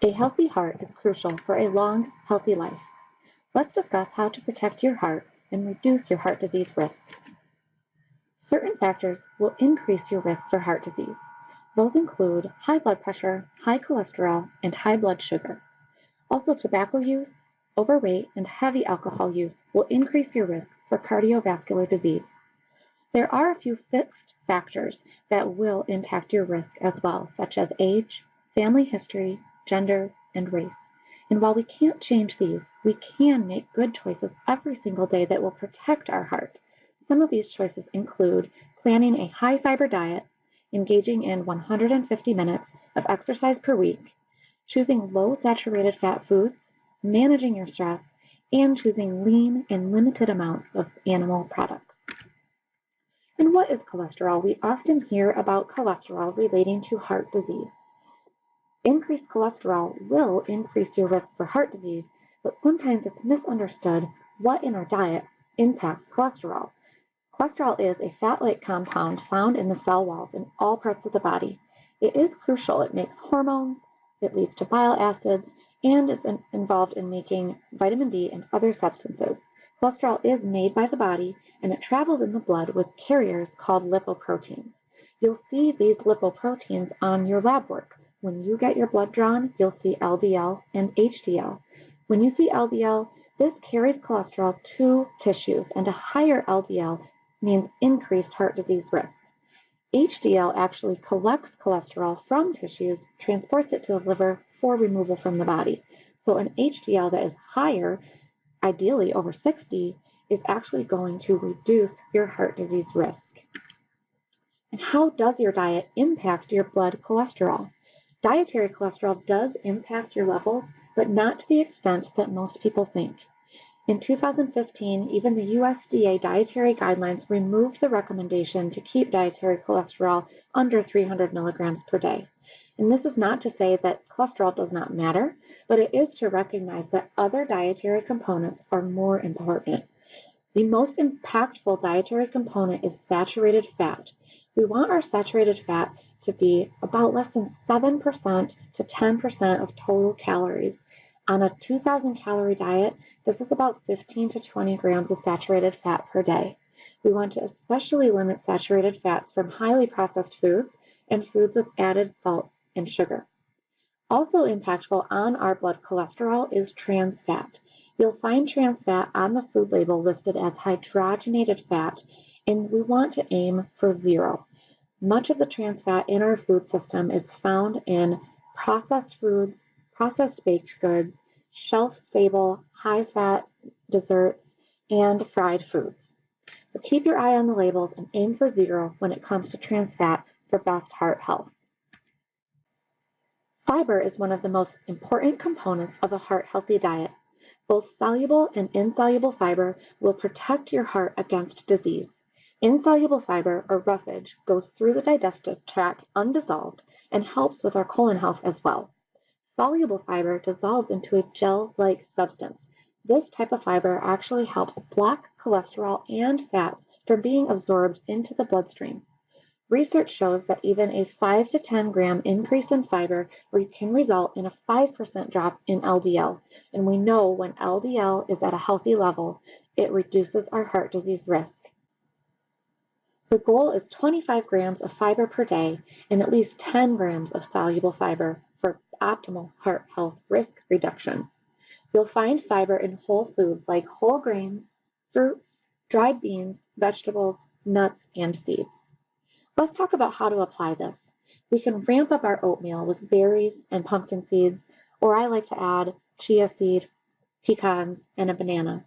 A healthy heart is crucial for a long, healthy life. Let's discuss how to protect your heart and reduce your heart disease risk. Certain factors will increase your risk for heart disease. Those include high blood pressure, high cholesterol, and high blood sugar. Also, tobacco use, overweight, and heavy alcohol use will increase your risk for cardiovascular disease. There are a few fixed factors that will impact your risk as well, such as age, family history, gender, and race. And while we can't change these, we can make good choices every single day that will protect our heart. Some of these choices include planning a high fiber diet, engaging in 150 minutes of exercise per week, choosing low saturated fat foods, managing your stress, and choosing lean and limited amounts of animal products. And what is cholesterol? We often hear about cholesterol relating to heart disease. Increased cholesterol will increase your risk for heart disease, but sometimes it's misunderstood what in our diet impacts cholesterol. Cholesterol is a fat-like compound found in the cell walls in all parts of the body. It is crucial. It makes hormones, it leads to bile acids, and is involved in making vitamin D and other substances. Cholesterol is made by the body, and it travels in the blood with carriers called lipoproteins. You'll see these lipoproteins on your lab work. When you get your blood drawn, you'll see LDL and HDL. When you see LDL, this carries cholesterol to tissues, and a higher LDL means increased heart disease risk. HDL actually collects cholesterol from tissues, transports it to the liver for removal from the body. So an HDL that is higher, ideally over 60, is actually going to reduce your heart disease risk. And how does your diet impact your blood cholesterol? Dietary cholesterol does impact your levels, but not to the extent that most people think. In 2015, even the USDA dietary guidelines removed the recommendation to keep dietary cholesterol under 300 milligrams per day. And this is not to say that cholesterol does not matter, but it is to recognize that other dietary components are more important. The most impactful dietary component is saturated fat. We want our saturated fat to be about less than 7% to 10% of total calories. On a 2,000 calorie diet, this is about 15 to 20 grams of saturated fat per day. We want to especially limit saturated fats from highly processed foods and foods with added salt and sugar. Also impactful on our blood cholesterol is trans fat. You'll find trans fat on the food label listed as hydrogenated fat, and we want to aim for zero. Much of the trans fat in our food system is found in processed foods, processed baked goods, shelf-stable, high-fat desserts, and fried foods. So keep your eye on the labels and aim for zero when it comes to trans fat for best heart health. Fiber is one of the most important components of a heart-healthy diet. Both soluble and insoluble fiber will protect your heart against disease. Insoluble fiber, or roughage, goes through the digestive tract undissolved and helps with our colon health as well. Soluble fiber dissolves into a gel-like substance. This type of fiber actually helps block cholesterol and fats from being absorbed into the bloodstream. Research shows that even a 5 to 10 gram increase in fiber can result in a 5% drop in LDL. And we know when LDL is at a healthy level, it reduces our heart disease risk. The goal is 25 grams of fiber per day and at least 10 grams of soluble fiber for optimal heart health risk reduction. You'll find fiber in whole foods like whole grains, fruits, dried beans, vegetables, nuts, and seeds. Let's talk about how to apply this. We can ramp up our oatmeal with berries and pumpkin seeds, or I like to add chia seed, pecans, and a banana.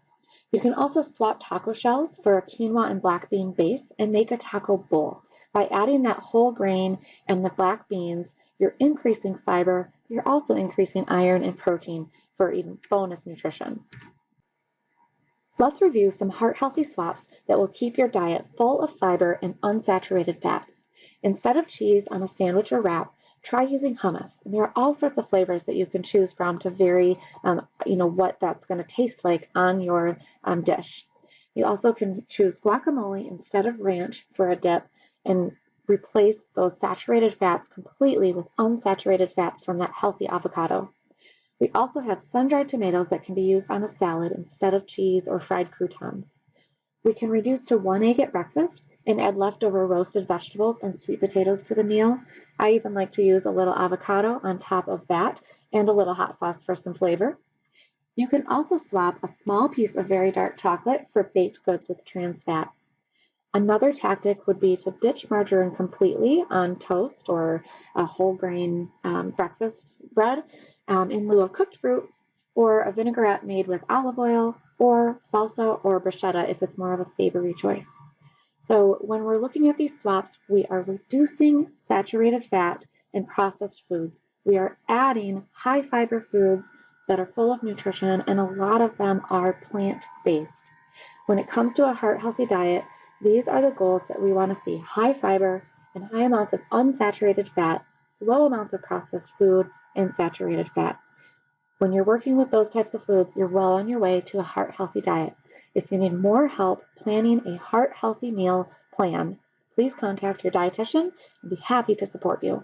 You can also swap taco shells for a quinoa and black bean base and make a taco bowl. By adding that whole grain and the black beans, you're increasing fiber, you're also increasing iron and protein for even bonus nutrition. Let's review some heart-healthy swaps that will keep your diet full of fiber and unsaturated fats. Instead of cheese on a sandwich or wrap, try using hummus. And there are all sorts of flavors that you can choose from to vary, what that's going to taste like on your dish. You also can choose guacamole instead of ranch for a dip and replace those saturated fats completely with unsaturated fats from that healthy avocado. We also have sun-dried tomatoes that can be used on a salad instead of cheese or fried croutons. We can reduce to 1 egg at breakfast and add leftover roasted vegetables and sweet potatoes to the meal. I even like to use a little avocado on top of that and a little hot sauce for some flavor. You can also swap a small piece of very dark chocolate for baked goods with trans fat. Another tactic would be to ditch margarine completely on toast or a whole grain breakfast bread in lieu of cooked fruit, or a vinaigrette made with olive oil or salsa or bruschetta if it's more of a savory choice. So when we're looking at these swaps, we are reducing saturated fat and processed foods. We are adding high fiber foods that are full of nutrition, and a lot of them are plant-based. When it comes to a heart-healthy diet, these are the goals that we want to see: high fiber and high amounts of unsaturated fat, low amounts of processed food, and saturated fat. When you're working with those types of foods, you're well on your way to a heart-healthy diet. If you need more help planning a heart-healthy meal plan, please contact your dietitian and be happy to support you.